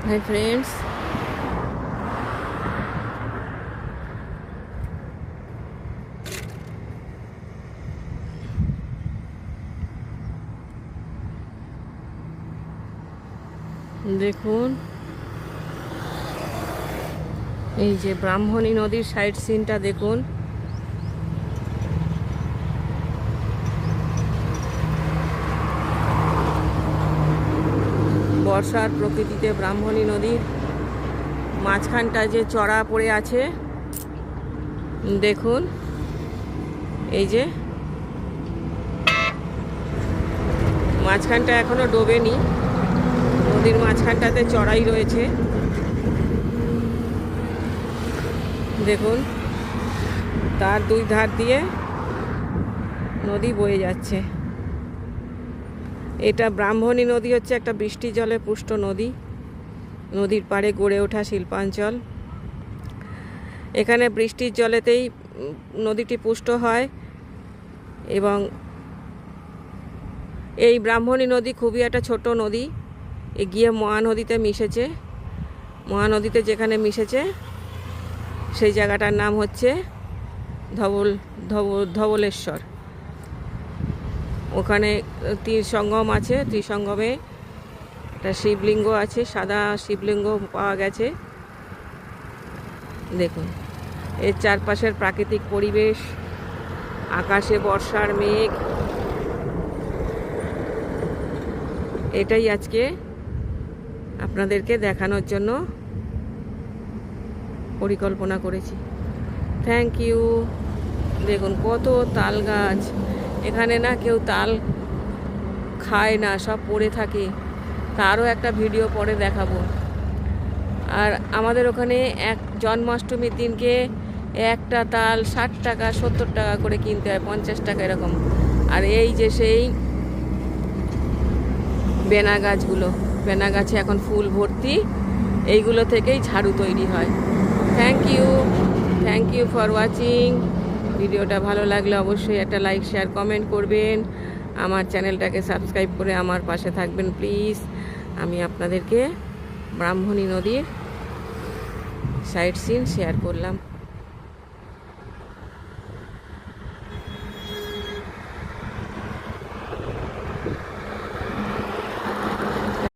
Hi friends, দেখুন এই যে ব্রাহ্মণী নদীর সাইড সিনটা দেখুন। বর্ষার প্রকৃতিতে ব্রাহ্মণী নদীর মাঝখানটা যে চড়া পড়ে আছে দেখুন। এই যে মাঝখানটা এখনো ডোবেনি, নদীর মাঝখানটাতে চড়াই রয়েছে। দেখুন তার দুই ধার দিয়ে নদী বয়ে যাচ্ছে। এটা ব্রাহ্মণী নদী হচ্ছে একটা বৃষ্টি জলে পুষ্ট নদী, নদীর পাড়ে গড়ে ওঠা শিল্পাঞ্চল। এখানে বৃষ্টির জলেতেই নদীটি পুষ্ট হয় এবং এই ব্রাহ্মণী নদী খুবই একটা ছোট নদী, গিয়ে মহানদীতে মিশেছে। মহানদীতে যেখানে মিশেছে সেই জায়গাটার নাম হচ্ছে ধবলেশ্বর। ওখানে ত্রিসঙ্গম আছে, ত্রিসঙ্গমে একটা শিবলিঙ্গ আছে, সাদা শিবলিঙ্গ পাওয়া গেছে। দেখুন এর চারপাশের প্রাকৃতিক পরিবেশ, আকাশে বর্ষার মেঘ, এটাই আজকে আপনাদেরকে দেখানোর জন্য পরিকল্পনা করেছি। Thank you. দেখুন কত তাল গাছ, এখানে না কেউ তাল খায় না, সব পড়ে থাকে। তারও একটা ভিডিও পরে দেখাবো। আর আমাদের ওখানে জন্মাষ্টমীর দিনকে একটা তাল 60 টাকা 70 টাকা করে কিনতে হয়, 50 টাকা এরকম। আর এই যে সেই বেনা গাছগুলো, বেনা গাছে এখন ফুল ভর্তি, এইগুলো থেকেই ঝাড়ু তৈরি হয়। Thank you for watching. ভিডিওটা ভালো লাগলে অবশ্যই একটা লাইক, শেয়ার, কমেন্ট করবেন। আমার চ্যানেলটাকে সাবস্ক্রাইব করে আমার পাশে থাকবেন প্লিজ। আমি আপনাদেরকে ব্রাহ্মণী নদীর সাইট সিন শেয়ার করলাম।